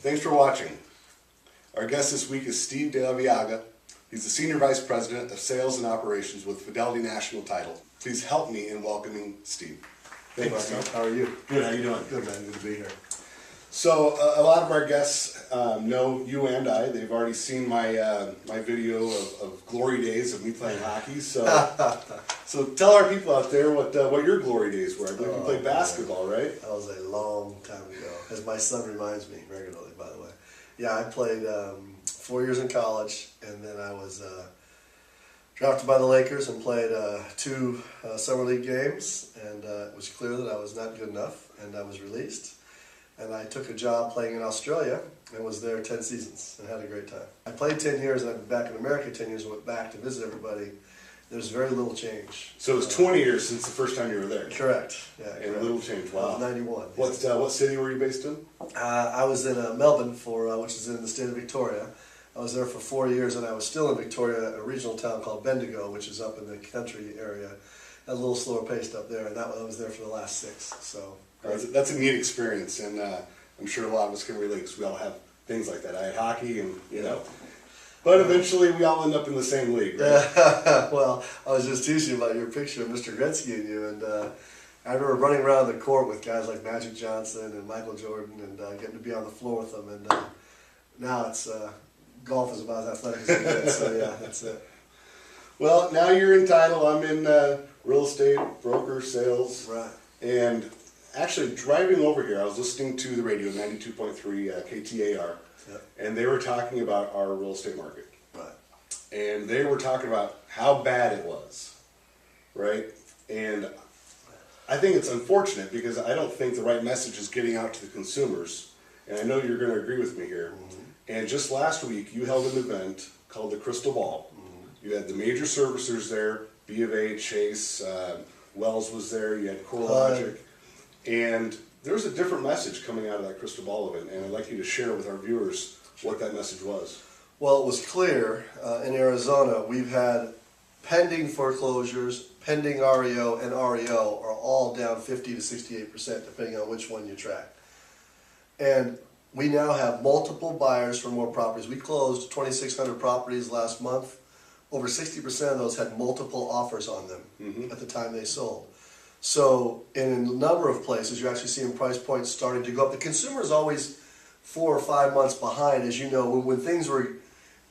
Thanks for watching. Our guest this week is Steve De La Viaga. He's the Senior Vice President of Sales and Operations with Fidelity National Title. Please help me in welcoming Steve. Thanks, Steve. How are you? Good, how are you doing? Good, man. Good to be here. So, a lot of our guests know you and I. They've already seen my my video of glory days of me playing hockey. So, so tell our people out there what your glory days were. I believe you played basketball, right? That was a long time ago, as my son reminds me regularly, by the way. Yeah, I played 4 years in college, and then I was drafted by the Lakers and played 2 summer league games, and it was clear that I was not good enough, and I was released. And I took a job playing in Australia and was there 10 seasons and had a great time. I played 10 years and I've been back in America 10 years and went back to visit everybody. There's very little change. So it was 20 years since the first time you were there? Correct. Yeah, and correct. Little change, wow. 91. What city were you based in? I was in Melbourne, which is in the state of Victoria. I was there for 4 years and I was still in Victoria, a regional town called Bendigo, which is up in the country area. A little slower paced up there, and I was there for the last 6. So. That's a neat experience, and I'm sure a lot of us can relate because we all have things like that. I had hockey, and you know, but eventually we all end up in the same league, right? Well, I was just teaching about your picture of Mr. Gretzky and you, and I remember running around the court with guys like Magic Johnson and Michael Jordan, and getting to be on the floor with them. And now it's golf is about as athletic as it gets. So yeah, that's it. Well, now you're in title. I'm in real estate, broker, sales, right, and. Actually, driving over here, I was listening to the radio, 92.3 KTAR, and they were talking about our real estate market. Right. And they were talking about how bad it was, right? And I think it's unfortunate because I don't think the right message is getting out to the consumers. And I know you're going to agree with me here. Mm-hmm. And just last week, you held an event called the Crystal Ball. Mm-hmm. You had the major servicers there, B of A, Chase, Wells was there, you had CoreLogic. And there was a different message coming out of that Crystal Ball event, and I'd like you to share with our viewers what that message was. Well, it was clear in Arizona we've had pending foreclosures, pending REO, and REO are all down 50 to 68% depending on which one you track. And we now have multiple buyers for more properties. We closed 2,600 properties last month. Over 60% of those had multiple offers on them at the time they sold. So in a number of places, you're actually seeing price points starting to go up. The consumer is always 4 or 5 months behind. As you know, when things were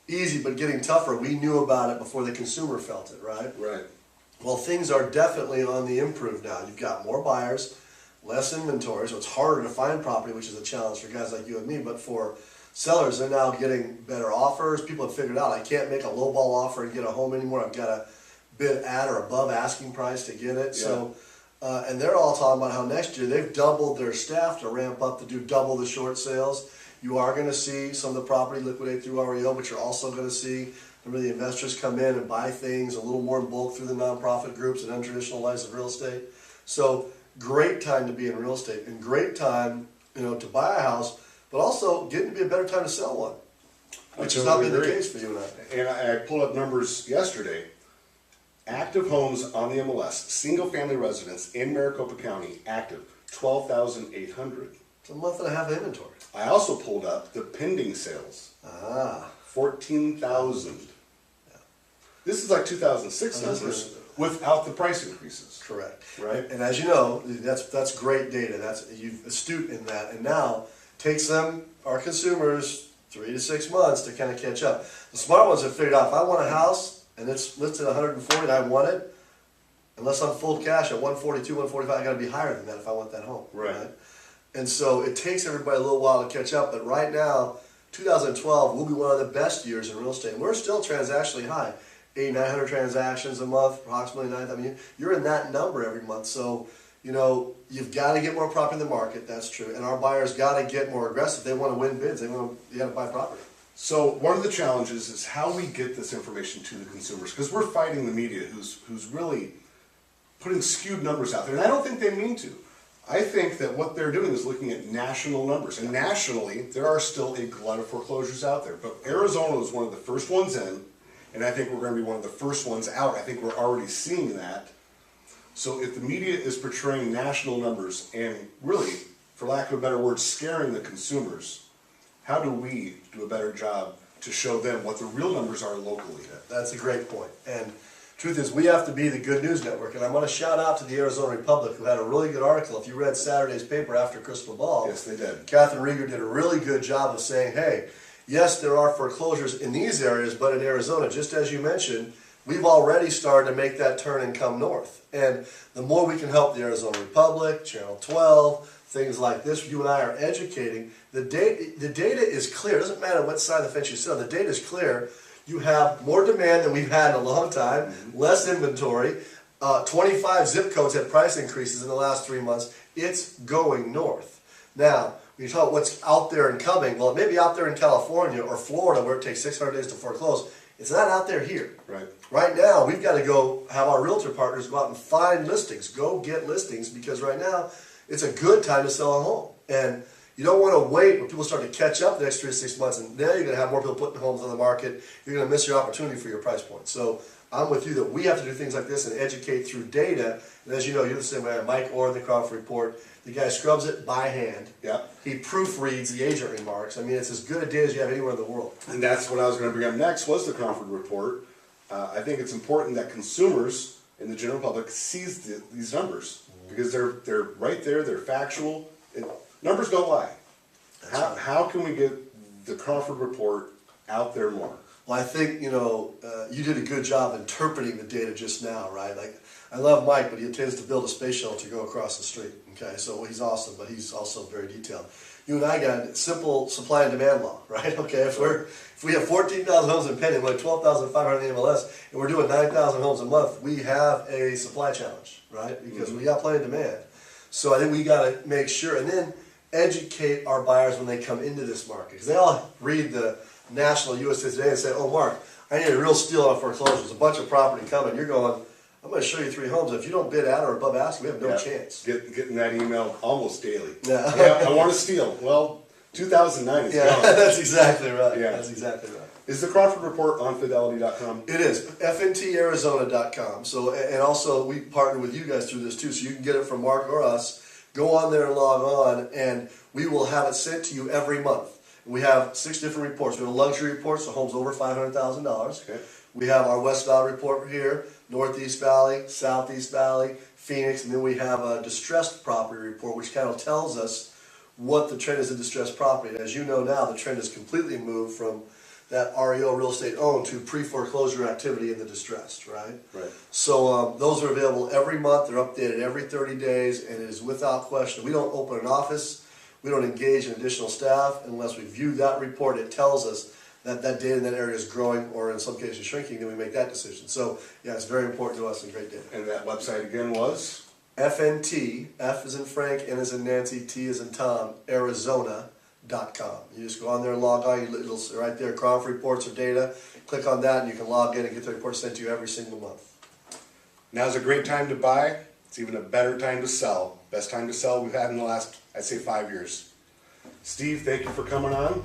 easy but getting tougher, we knew about it before the consumer felt it, right? Right. Well, things are definitely on the improve now. You've got more buyers, less inventory, so it's harder to find property, which is a challenge for guys like you and me. But for sellers, they're now getting better offers. People have figured out, I can't make a lowball offer and get a home anymore. I've got to bid at or above asking price to get it. Yeah. So. And they're all talking about how next year they've doubled their staff to ramp up to do double the short sales. You are going to see some of the property liquidate through REO, but you're also going to see the investors come in and buy things a little more in bulk through the nonprofit groups and untraditional lines of real estate. So great time to be in real estate and great time, to buy a house, but also getting to be a better time to sell one, which has not been the case for you and I. And I pulled up numbers yesterday. Active homes on the MLS, single-family residents in Maricopa County, active, 12,800. It's a month and a half of inventory. I also pulled up the pending sales. 14,000. Yeah. This is like 2006 numbers without the price increases. Correct. Right. And as you know, that's great data. You're astute in that. And now takes them, our consumers, 3 to 6 months to kind of catch up. The smart ones have figured out if I want a house and it's listed at 140 and I want it, unless I'm full cash at 142, 145, I got to be higher than that if I want that home. Right. And so it takes everybody a little while to catch up, but right now, 2012 will be one of the best years in real estate. And we're still transactionally high, 8,900 transactions a month, approximately 9,000. I mean, you're in that number every month. So, you've got to get more property in the market. That's true. And our buyers got to get more aggressive. They want to win bids. They got to buy property. So one of the challenges is how we get this information to the consumers, because we're fighting the media who's really putting skewed numbers out there, and I don't think they mean to. I think that what they're doing is looking at national numbers, and nationally there are still a glut of foreclosures out there, but Arizona was one of the first ones in, and I think we're going to be one of the first ones out. I think we're already seeing that. So if the media is portraying national numbers and really, for lack of a better word, scaring the consumers, how do we do a better job to show them what the real numbers are locally? That's a great point. And truth is, we have to be the good news network. And I want to shout out to the Arizona Republic, who had a really good article. If you read Saturday's paper after Crystal Ball, Yes, they did. Catherine Rieger did a really good job of saying, hey, yes, there are foreclosures in these areas, but in Arizona, just as you mentioned, we've already started to make that turn and come north. And the more we can help the Arizona Republic, Channel 12, things like this, you and I are educating. The data is clear. It doesn't matter what side of the fence you sit on. The data is clear. You have more demand than we've had in a long time, less inventory. 25 zip codes had price increases in the last 3 months. It's going north. Now, when you talk what's out there and coming, well, it may be out there in California or Florida where it takes 600 days to foreclose. It's not out there here. Right. Right now, we've got to go have our realtor partners go out and find listings. Go get listings, because right now, it's a good time to sell a home. And you don't want to wait when people start to catch up the next 3 to 6 months, and now you're going to have more people putting homes on the market. You're going to miss your opportunity for your price point. So I'm with you that we have to do things like this and educate through data. And as you know, you're the same way. Mike Orr in the Crawford Report, the guy scrubs it by hand. Yeah. He proofreads the agent remarks. I mean, it's as good a data as you have anywhere in the world. And that's what I was going to bring up next, was the Crawford Report. I think it's important that consumers in the general public sees these numbers, because they're right there, they're factual. Numbers don't lie. How can we get the Crawford Report out there more? Well, I think, you did a good job interpreting the data just now, right? Like, I love Mike, but he intends to build a space shuttle to go across the street, okay? So he's awesome, but he's also very detailed. You and I got a simple supply and demand law, right? Okay, if we have 14,000 homes in pending, like 12,500 in MLS, and we're doing 9,000 homes a month, we have a supply challenge, right? Because we got plenty of demand. So I think we got to make sure, and then educate our buyers when they come into this market. Because they all read the national USA Today and say, oh, Mark, I need a real steal on foreclosures. There's a bunch of property coming. You're going, I'm going to show you 3 homes. If you don't bid at or above asking, we have no chance. Getting that email almost daily. Yeah. I want to steal. Well, 2009 is gone. That's exactly right. Yeah. That's exactly right. Is the Crawford Report on Fidelity.com? It is, fntarizona.com. So, and also we partner with you guys through this too, so you can get it from Mark or us. Go on there and log on, and we will have it sent to you every month. We have 6 different reports. We have a luxury report, so homes over $500,000. Okay. We have our West Valley report here, Northeast Valley, Southeast Valley, Phoenix, and then we have a distressed property report, which kind of tells us what the trend is in distressed property. And as you know now, the trend has completely moved from that REO real estate owned to pre-foreclosure activity in the distressed, right? Right. So those are available every month. They're updated every 30 days, and it is without question. We don't open an office. We don't engage in additional staff unless we view that report. It tells us that that data in that area is growing, or in some cases shrinking, then we make that decision. So yeah, it's very important to us and great data. And that website again was? FNT, F is in Frank, N is in Nancy, T is in Tom, Arizona.com. You just go on there and log on. It'll right there, Crawford Reports or data. Click on that and you can log in and get the report sent to you every single month. Now's a great time to buy. It's even a better time to sell. Best time to sell we've had in the last, I'd say, 5 years. Steve, thank you for coming on.